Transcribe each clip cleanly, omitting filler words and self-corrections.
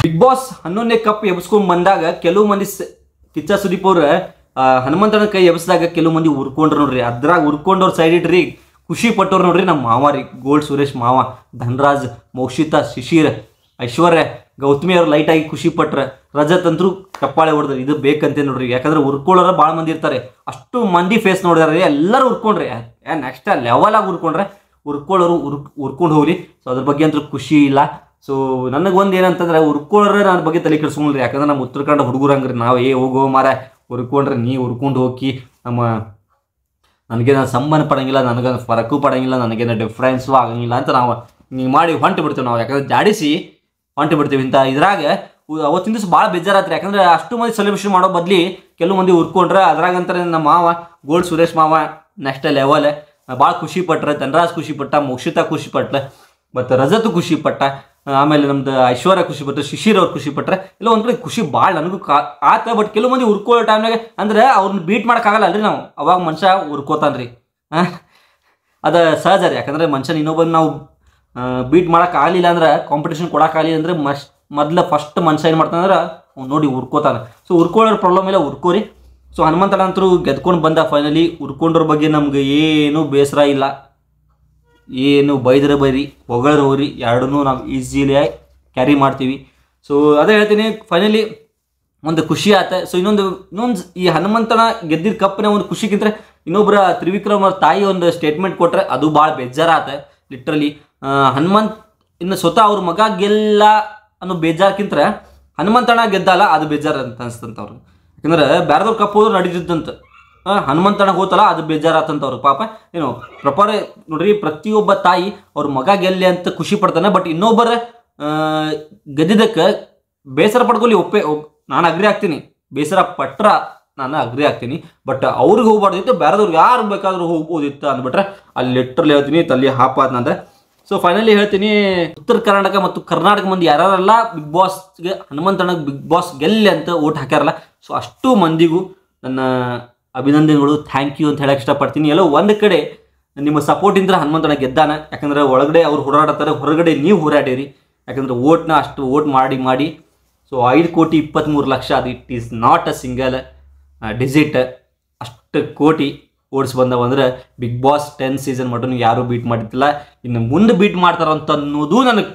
Big boss 11ನೇ cup ಎಬ್ಸ್ಕೊಂಡ್ ಬಂದಾಗ ಕೆಲವು ಮಂದಿ ಕಿಚ್ಚ ಸುದೀಪ್ ಅವ್ರ ಹನುಮಂತನ ಕೈ ಎಬ್ಸಿದಾಗ ಕೆಲವು ಮಂದಿ ಉರ್ಕೊಂಡ್ರು ನೋಡ್ರಿ. ಅದ್ರಾಗ ಉರ್ಕೊಂಡವ್ರ ಸೈಡ್ ಇಟ್ರಿ ಖುಷಿ ಪಟ್ಟವ್ರು ನೋಡ್ರಿ. ನಮ್ಮ ಮಾವ ರೀ, ಗೋಲ್ಡ್ ಸುರೇಶ್ ಮಾವ, ಧನರಾಜ್, ಮೋಕ್ಷಿತಾ, ಶಿಶಿರ್, ಐಶ್ವರ್ಯ, ಗೌತಮಿ ಅವ್ರು ಲೈಟ್ ಆಗಿ ಖುಷಿ ಪಟ್ರ. ರಜತ್ ಅಂತರೂ ಕಪ್ಪಾಳೆ ಹೊಡೆದ್ರಿ. ಇದು ಬೇಕಂತ ನೋಡ್ರಿ, ಯಾಕಂದ್ರೆ ಉರ್ಕೊಳ್ಳೋರ ಭಾಳ ಮಂದಿ ಇರ್ತಾರೆ. ಅಷ್ಟು ಮಂದಿ ಫೇಸ್ ನೋಡಿದಾರೆ, ಎಲ್ಲರೂ ಉರ್ಕೊಂಡ್ರಿ. ನೆಕ್ಸ್ಟ್ ಲೆವೆಲ್ ಆಗಿ ಉರ್ಕೊಂಡ್ರೆ ಉರ್ಕೊಳ್ಳೋರು ಉರ್ಕೊಂಡು ಹೋಗ್ಲಿ. ಸೊ ಅದ್ರ ಬಗ್ಗೆ ಅಂತೂ ಖುಷಿ ಇಲ್ಲ. ಸೊ ನನಗೊಂದು ಏನಂತಂದ್ರೆ ಉರ್ಕೊಳ್ಳೋರೆ ನನ್ನ ಬಗ್ಗೆ ತಲೆ ಕೆಡಿಸ್ಕೊಂಡ್ರಿ. ಯಾಕಂದ್ರೆ ನಮ್ಮ ಉತ್ತರ ಕನ್ನಡ ಹುಡುಗರಂಗ್ರಿ ನಾವು. ಹೋಗೋ ಮಾರ ಉರ್ಕೊಂಡ್ರೆ ನೀ ಉರ್ಕೊಂಡು ಹೋಗಿ ನನಗೇನು ಸಂಬಂಧ ಪಡಂಗಿಲ್ಲ, ನನಗೆ ಫರಕು ಪಡಂಗಿಲ್ಲ, ನನಗೇನು ಡಿಫ್ರೆನ್ಸು ಆಗಂಗಿಲ್ಲ ಅಂತ ನಾವು ನೀವು ಮಾಡಿ ಹೊಂಟು ಬಿಡ್ತೀವಿ ನಾವು. ಯಾಕಂದ್ರೆ ಜಾಡಿಸಿ ಹೊಂಟು ಬಿಡ್ತೀವಿ ಇಂಥ ಇದ್ರಾಗ. ಅವತ್ತಿನ ದಿವಸ ಭಾಳ ಬೇಜಾರಾತ್ರಿ. ಯಾಕಂದ್ರೆ ಅಷ್ಟು ಮಂದಿ ಸೆಲೆಬ್ರೇಷನ್ ಮಾಡೋ ಬದಲಿ ಕೆಲವು ಮಂದಿ ಉರ್ಕೊಂಡ್ರೆ. ಅದ್ರಾಗಂತಾರೆ ನಮ್ಮ ಮಾವ ಗೋಲ್ಡ್ ಸುರೇಶ್ ಮಾವ ನೆಕ್ಸ್ಟ್ ಲೆವೆಲ್ ಭಾಳ ಖುಷಿ ಪಟ್ರೆ. ಧನರಾಜ್ ಖುಷಿ ಪಟ್ಟ, ಮೋಕ್ಷಿತಾ ಖುಷಿ ಪಟ್ಟ, ಮತ್ತು ರಜತ್ ಖುಷಿ ಪಟ್ಟ, ಆಮೇಲೆ ನಮ್ದು ಐಶ್ವರ್ಯ ಖುಷಿ ಪಟ್ಟರೆ, ಶಿಶಿರ್ ಅವ್ರು ಖುಷಿ ಪಟ್ರೆ. ಇಲ್ಲ ಒಂದು ಕಡೆ ಖುಷಿ ಭಾಳ ನನಗೂ ಆತ. ಬಟ್ ಕೆಲವು ಮಂದಿ ಉರ್ಕೊಳ್ಳೋ ಟೈಮ್ನಾಗ ಅಂದ್ರೆ ಅವ್ರನ್ನ ಬೀಟ್ ಮಾಡೋಕ್ಕಾಗಲ್ಲ ಅಲ್ರಿ ನಾವು. ಅವಾಗ ಮನುಷ್ಯ ಉರ್ಕೋತಾನ್ರಿ. ಅದು ಸಹಜ ರೀ. ಯಾಕಂದ್ರೆ ಮನುಷ್ಯನ ಇನ್ನೊಬ್ಬನ ನಾವು ಬೀಟ್ ಮಾಡೋಕ್ಕಾಗಲಿಲ್ಲ ಅಂದ್ರೆ, ಕಾಂಪಿಟೇಷನ್ ಕೊಡೋಕ್ಕಾಗಲಿಲ್ಲ ಅಂದರೆ ಫಸ್ಟ್ ಮನುಷ್ಯ ಏನು ಮಾಡ್ತಾನಂದ್ರೆ ಅವ್ನು ನೋಡಿ ಉರ್ಕೋತಾನೆ. ಸೊ ಉರ್ಕೊಳ್ಳೋರು ಪ್ರಾಬ್ಲಮ್ ಇಲ್ಲ, ಉರ್ಕೋರಿ. ಸೊ ಹನುಮಂತಣ್ಣ ಅಂತರೂ ಗೆದ್ಕೊಂಡು ಬಂದ ಫೈನಲಿ. ಉರ್ಕೊಂಡ್ರ ಬಗ್ಗೆ ನಮ್ಗೆ ಏನು ಬೇಸರ ಇಲ್ಲ, ಏನು ಬೈದ್ರೆ ಬೈರಿ, ಹೊಗಳಿದ್ರೆ ಹೋಗ್ರಿ, ಎರಡನ್ನೂ ನಾವು ಈಸಿಲಿಯಾಗಿ ಕ್ಯಾರಿ ಮಾಡ್ತೀವಿ. ಸೊ ಅದೇ ಹೇಳ್ತೀನಿ, ಫೈನಲಿ ಒಂದು ಖುಷಿ ಆತ. ಸೊ ಇನ್ನೊಂದು ಈ ಹನುಮಂತಣ್ಣ ಗೆದ್ದಿದ್ದ ಕಪ್ಪನೇ ಒಂದು ಖುಷಿಗಿಂತ ಇನ್ನೊಬ್ಬರ ತ್ರಿವಿಕ್ರಮ್ ಅವ್ರ ತಾಯಿ ಒಂದು ಸ್ಟೇಟ್ಮೆಂಟ್ ಕೊಟ್ಟರೆ ಅದು ಭಾಳ ಬೇಜಾರಾತ. ಲಿಟ್ರಲಿ ಹನುಮಂತ್ ಇನ್ನು ಸ್ವತಃ ಅವ್ರ ಮಗ ಗೆಲ್ಲ ಅನ್ನೋ ಬೇಜಾರ್ಕಿಂತ ಹನುಮಂತಣ್ಣ ಗೆದ್ದಲ್ಲ ಅದು ಬೇಜಾರು ಅಂತ ಅನ್ಸ್ತಂತ ಅವ್ರು. ಯಾಕಂದ್ರೆ ಬೇರೆದವ್ರು ಕಪ್ ಹೋದ್ರು ನಡೀತಿದ್ದಂತ, ಹನುಮಂತಣ್ಣ ಹೋತಲ್ಲ ಅದು ಬೇಜಾರಾತಂತವ್ರು. ಪಾಪ ಏನು ಪ್ರಪಾರ ನೋಡ್ರಿ, ಪ್ರತಿಯೊಬ್ಬ ತಾಯಿ ಅವ್ರ ಮಗ ಗೆಲ್ಲಿ ಅಂತ ಖುಷಿ ಪಡ್ತಾನೆ. ಬಟ್ ಇನ್ನೊಬ್ಬರ ಗೆದ್ದಿದ್ದಕ್ಕೆ ಬೇಸರ ಪಡ್ಕೊಳ್ಳಿ, ನಾನು ಅಗ್ರಿ ಆಗ್ತೀನಿ. ಬೇಸರ ಪಟ್ರ ನಾನು ಅಗ್ರಿ ಆಗ್ತೀನಿ. ಬಟ್ ಅವ್ರಿಗೆ ಹೋಗ್ಬಾರ್ದಿತ್ತು, ಬೇರೆದವ್ರಿಗೆ ಯಾರು ಬೇಕಾದ್ರೂ ಹೋಗ್ಬೋದಿತ್ತು ಅಂದ್ಬಿಟ್ರೆ ಅಲ್ಲಿ ಲೆಟ್ರಲ್ಲಿ ಹೇಳ್ತೀನಿ ತಲೆ ಹಾಪಾದ್ನಂದ್ರೆ. ಸೊ ಫೈನಲಿ ಹೇಳ್ತೀನಿ, ಉತ್ತರ ಕರ್ನಾಟಕ ಮತ್ತು ಕರ್ನಾಟಕ ಮಂದಿ ಯಾರೆಲ್ಲ ಬಿಗ್ ಬಾಸ್ಗೆ ಹನುಮಂತಣ್ಣಗೆ ಬಿಗ್ ಬಾಸ್ ಗೆಲ್ಲಿ ಅಂತ ಓಟ್ ಹಾಕ್ಯಾರಲ್ಲ, ಸೊ ಅಷ್ಟು ಮಂದಿಗೂ ನನ್ನ ಅಭಿನಂದನೆಗಳು, ಥ್ಯಾಂಕ್ ಯು ಅಂತ ಹೇಳಕ್ಕೆ ಇಷ್ಟಪಡ್ತೀನಿ. ಎಲ್ಲೋ ಒಂದು ಕಡೆ ನಿಮ್ಮ ಸಪೋರ್ಟಿಂದ ಹನುಮಂತಣ್ಣ ಗೆದ್ದಾನ. ಯಾಕಂದ್ರೆ ಒಳಗಡೆ ಅವ್ರು ಹೋರಾಡ್ತಾರೆ, ಹೊರಗಡೆ ನೀವು ಹೋರಾಡಿರಿ. ಯಾಕಂದ್ರೆ ಓಟ್ನ ಅಷ್ಟು ಓಟ್ ಮಾಡಿ ಸೊ 5,23,00,000 ಅದು it is not a single digit. ಅಷ್ಟು ಕೋಟಿ ಓಡಿಸಿ ಬಂದವಂದ್ರೆ ಬಿಗ್ ಬಾಸ್ 10 ಸೀಸನ್ ಮಟನು ಯಾರೂ ಬೀಟ್ ಮಾಡಿದ್ದಿಲ್ಲ. ಇನ್ನು ಮುಂದೆ ಬೀಟ್ ಮಾಡ್ತಾರಂತ ಅನ್ನೋದು ನನಗೆ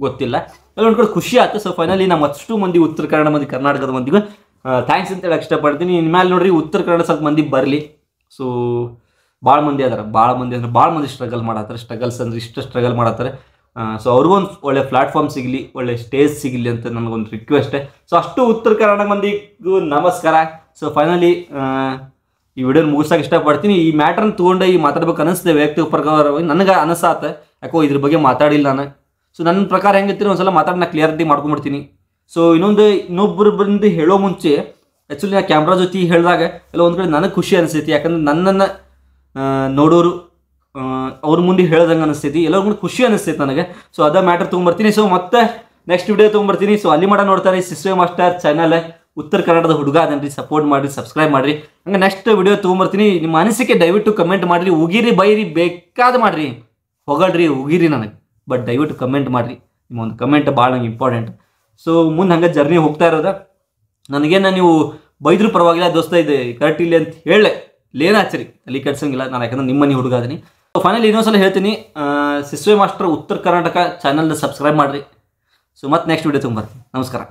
ಗೊತ್ತಿಲ್ಲ. ಎಲ್ಲ ಒಂದು ಕಡೆ ಖುಷಿ ಆಯ್ತು. ಸೊ ಫೈನಲಿ ನಮ್ಮ ಅಷ್ಟು ಮಂದಿ ಉತ್ತರ ಕನ್ನಡ ಮಂದಿ, ಕರ್ನಾಟಕದ ಮಂದಿಗೂ ಥ್ಯಾಂಕ್ಸ್ ಅಂತ ಹೇಳಕ್ಕೆ ಇಷ್ಟಪಡ್ತೀನಿ. ಇನ್ಮೇಲೆ ನೋಡ್ರಿ ಉತ್ತರ ಕನ್ನಡ ಸ್ವಲ್ಪ ಮಂದಿ ಬರಲಿ. ಸೊ ಭಾಳ ಮಂದಿ ಅದಾರೆ, ಭಾಳ ಮಂದಿ ಸ್ಟ್ರಗಲ್ ಮಾಡತ್ತಾರೆ. ಸ್ಟ್ರಗಲ್ಸ್ ಅಂದ್ರೆ ಇಷ್ಟು ಸ್ಟ್ರಗಲ್ ಮಾಡತ್ತಾರೆ. ಸೊ ಅವ್ರಿಗೊಂದು ಒಳ್ಳೆ ಪ್ಲಾಟ್ಫಾರ್ಮ್ ಸಿಗಲಿ, ಒಳ್ಳೆ ಸ್ಟೇಜ್ ಸಿಗಲಿ ಅಂತ ನನಗೊಂದು ರಿಕ್ವೆಸ್ಟೇ. ಸೊ ಅಷ್ಟು ಉತ್ತರ ಕನ್ನಡ ಮಂದಿಗೂ ನಮಸ್ಕಾರ. ಸೊ ಫೈನಲಿ ಈ ವಿಡಿಯೋನ ಮುಗಿಸೋಕೆ ಇಷ್ಟಪಡ್ತೀನಿ. ಈ ಮ್ಯಾಟ್ರನ್ನ ತೊಗೊಂಡು ಮಾತಾಡ್ಬೇಕು ಅನ್ನಿಸ್ತದೆ ವ್ಯಕ್ತಿಗತ ಪ್ರಕಾರವಾಗಿ ನನಗೆ ಅನಿಸಾತ. ಯಾಕೋ ಇದ್ರ ಬಗ್ಗೆ ಮಾತಾಡಿಲ್ಲ ನಾನು. ಸೊ ನನ್ನ ಪ್ರಕಾರ ಹೆಂಗಿರ್ತೀನಿ ಒಂದ್ಸಲ ಮಾತಾಡಿ ನಾನು ಕ್ಲಿಯರಿಟಿ ಮಾಡ್ಕೊಂಡ್ಬಿಡ್ತೀನಿ. ಸೊ ಇನ್ನೊಬ್ಬರು ಬಂದು ಹೇಳೋ ಮುಂಚೆ ಆ್ಯಕ್ಚುಲಿ ನಾ ಕ್ಯಾಮ್ರಾ ಜೊತೆ ಹೇಳಿದಾಗ ಎಲ್ಲ ಒಂದು ಕಡೆ ನನಗೆ ಖುಷಿ ಅನಿಸ್ತೈತಿ. ಯಾಕಂದ್ರೆ ನನ್ನನ್ನು ನೋಡೋರು ಅವ್ರ ಮುಂದೆ ಹೇಳ್ದಂಗೆ ಅನಿಸ್ತೈತಿ, ಎಲ್ಲರಿಗೂ ಖುಷಿ ಅನಿಸ್ತೈತಿ ನನಗೆ. ಸೊ ಅದೇ ಮ್ಯಾಟ್ರ್ ತೊಗೊಂಬರ್ತೀನಿ. ಸೊ ಮತ್ತೆ ನೆಕ್ಸ್ಟ್ ವಿಡಿಯೋ ತೊಗೊಂಬರ್ತೀನಿ. ಸೊ ಅಲ್ಲಿ ಮಾಡ ನೋಡ್ತಾರೆ ಸಿಸ್ವೆ ಮಾಸ್ಟರ್ ಚಾನಲ್, ಉತ್ತರ ಕನ್ನಡದ ಹುಡುಗ ಅದನ್ರಿ, ಸಪೋರ್ಟ್ ಮಾಡಿರಿ, ಸಬ್ಸ್ಕ್ರೈಬ್ ಮಾಡಿರಿ. ಹಂಗೆ ನೆಕ್ಸ್ಟ್ ವಿಡಿಯೋ ತೊಗೊಂಬರ್ತೀನಿ. ನಿಮ್ಮ ಅನಿಸಿಕೆ ದಯವಿಟ್ಟು ಕಮೆಂಟ್ ಮಾಡಿರಿ. ಉಗಿರಿ, ಬೈರಿ, ಬೇಕಾದ ಮಾಡಿರಿ, ಹೊಗಳ್ರಿ, ಉಗಿರಿ ನನಗೆ. ಬಟ್ ದಯವಿಟ್ಟು ಕಮೆಂಟ್ ಮಾಡಿರಿ. ನಿಮ್ಮ ಒಂದು ಕಮೆಂಟ್ ಭಾಳ ನಂಗೆ ಇಂಪಾರ್ಟೆಂಟ್. ಸೊ ಮುಂದೆ ಹಂಗೆ ಜರ್ನಿ ಹೋಗ್ತಾ ಇರೋದ. ನನಗೇನು ನೀವು ಬೈದ್ರು ಪರವಾಗಿಲ್ಲ ದೋಸ್ತ, ಇದೆ ಕರೆಕ್ಟ್ ಇಲ್ಲಿ ಅಂತ ಹೇಳಿ ಲೇನ ಹಚ್ಚರಿ, ಅಲ್ಲಿ ಕೆಡ್ಸಂಗಿಲ್ಲ. ನಾನು ಯಾಕಂದ್ರೆ ನಿಮ್ಮ ಮನೆ ಹುಡುಗ ಅದೀನಿ. ಸೊ ಫೈನಲಿ ಇನ್ನೊಂದ್ಸಲ ಹೇಳ್ತೀನಿ, ಸಿಸ್ವೆ ಮಾಸ್ಟರ್ ಉತ್ತರ ಕರ್ನಾಟಕ ಚಾನಲ್ನ ಸಬ್ಸ್ಕ್ರೈಬ್ ಮಾಡಿರಿ. ಸೊ ಮತ್ತೆ ನೆಕ್ಸ್ಟ್ ವಿಡಿಯೋ ತೊಗೊಂಬರ್ತೀನಿ. ನಮಸ್ಕಾರ.